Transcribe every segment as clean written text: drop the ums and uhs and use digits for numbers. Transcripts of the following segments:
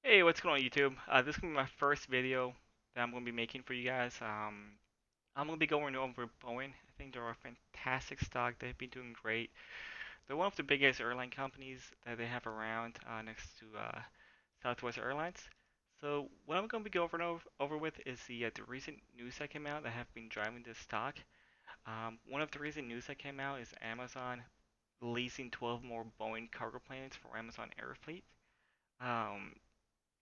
Hey, what's going on YouTube? This is going to be my first video that I'm going to be making for you guys. I'm going to be going over Boeing. I think they're a fantastic stock. They've been doing great. They're one of the biggest airline companies that they have around next to Southwest Airlines. So what I'm going to be going over with is the recent news that came out that have been driving this stock. One of the recent news that came out is Amazon leasing 12 more Boeing cargo planes for Amazon Air Fleet. Um,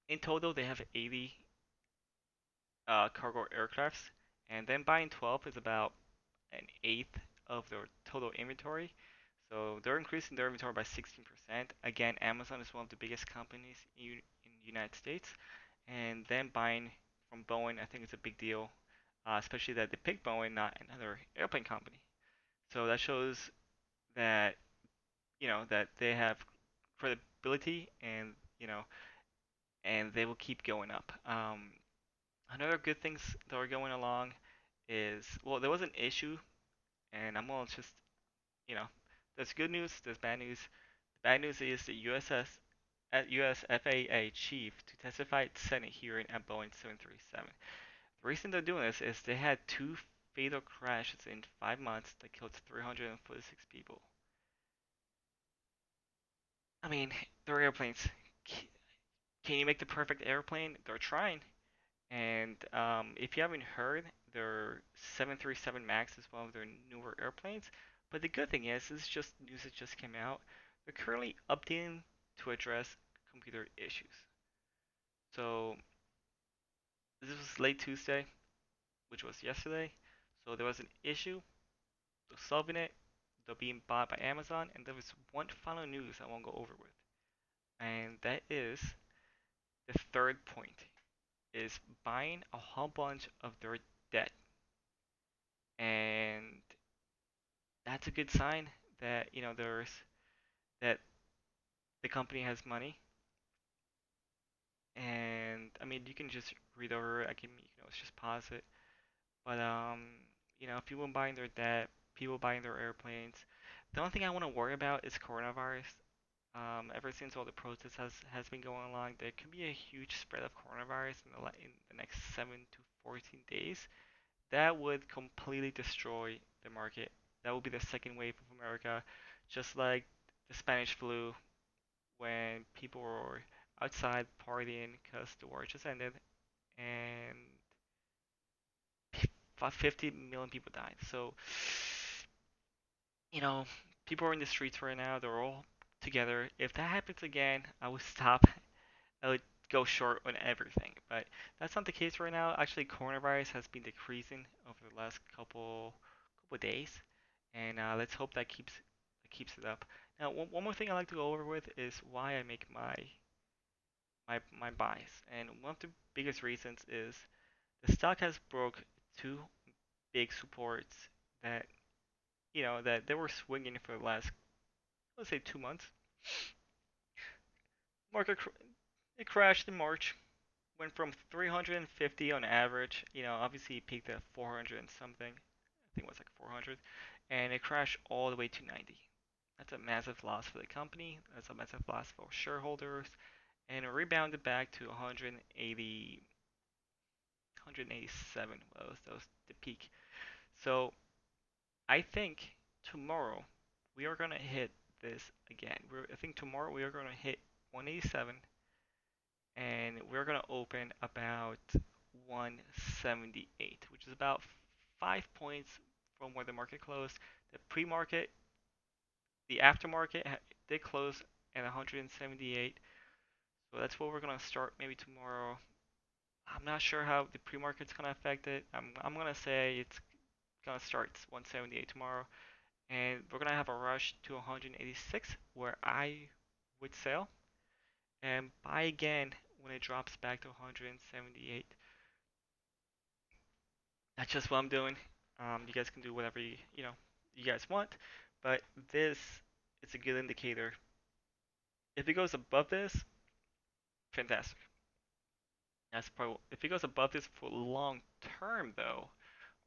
in total, they have 80 cargo aircrafts, and then buying 12 is about an eighth of their total inventory. So they're increasing their inventory by 16%. Again, Amazon is one of the biggest companies in the United States, and then buying from Boeing, I think it's a big deal, especially that they picked Boeing, not another airplane company. So that shows that that they have credibility, and and they will keep going up. Another good things that are going along is, well, there was an issue, and I'm gonna just, you know, there's good news, there's bad news. The bad news is the US FAA chief to testify at Senate hearing at Boeing 737. The reason they're doing this is they had two fatal crashes in 5 months that killed 346 people. I mean, they're airplanes. Can you make the perfect airplane? They're trying. And if you haven't heard, their 737 MAX is one of their newer airplanes. But the good thing is, this is just news that just came out. They're currently updating to address computer issues. So this was late Tuesday, which was yesterday. So there was an issue. They're solving it. They're being bought by Amazon. And there was one final news I won't go over with. And that is the third point, is buying a whole bunch of their debt. And that's a good sign that that the company has money. And I mean, you can just read over it. I can just pause it. But people buying their debt, people buying their airplanes. The only thing I want to worry about is coronavirus. Ever since all the protests has been going along, there could be a huge spread of coronavirus in the next 7 to 14 days. That would completely destroy the market. That would be the second wave of America, just like the Spanish flu, when people were outside partying because the war just ended, and 50 million people died. So, you know, people are in the streets right now. They're all together. If that happens again, I would stop. I would go short on everything. But that's not the case right now. Actually, coronavirus has been decreasing over the last couple days, and let's hope that keeps it up. Now, one more thing I like to go over with is why I make my buys. And one of the biggest reasons is the stock has broke two big supports that that they were swinging for the last, let's say, 2 months. Market it crashed in March, went from 350 on average. Obviously it peaked at 400 and something. I think it was like 400, and it crashed all the way to 90. That's a massive loss for the company. That's a massive loss for shareholders, and it rebounded back to 180, 187. Well, that was the peak. So I think tomorrow we are gonna hit this again. I think tomorrow we are gonna hit 187, and we're gonna open about 178, which is about 5 points from where the market closed. The pre-market, the aftermarket did close at 178, so that's where we're gonna start maybe tomorrow. I'm not sure how the pre-market's gonna affect it. I'm gonna say it's gonna start 178 tomorrow, and we're gonna have a rush to 186 where I would sell and buy again when it drops back to 178. That's just what I'm doing. You guys can do whatever you guys want, but this is a good indicator. If it goes above this, fantastic. That's probably if it goes above this for long term though,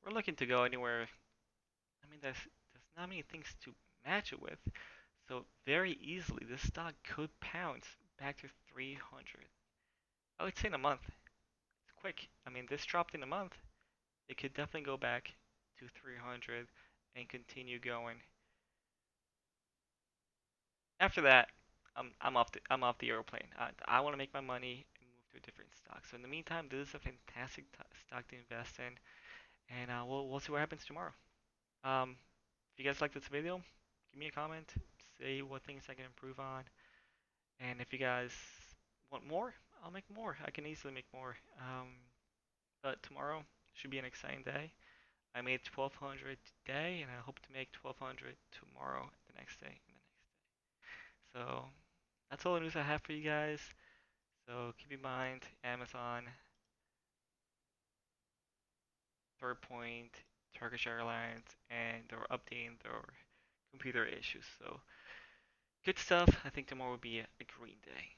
we're looking to go anywhere. I mean, there's not many things to match it with, so very easily this stock could pounce back to 300. I would say in a month. It's quick. I mean, this dropped in a month. It could definitely go back to 300 and continue going. After that, I'm off the airplane. I want to make my money and move to a different stock. So in the meantime, this is a fantastic stock to invest in, and we'll see what happens tomorrow. If you guys like this video, give me a comment, say what things I can improve on, and if you guys want more, I'll make more. I can easily make more. But tomorrow should be an exciting day. I made 1200 today, and I hope to make 1200 tomorrow, the next day, and the next day. So that's all the news I have for you guys. So keep in mind, Amazon, Third Point, Turkish Airlines, and they're updating their computer issues. So good stuff. I think tomorrow will be a green day.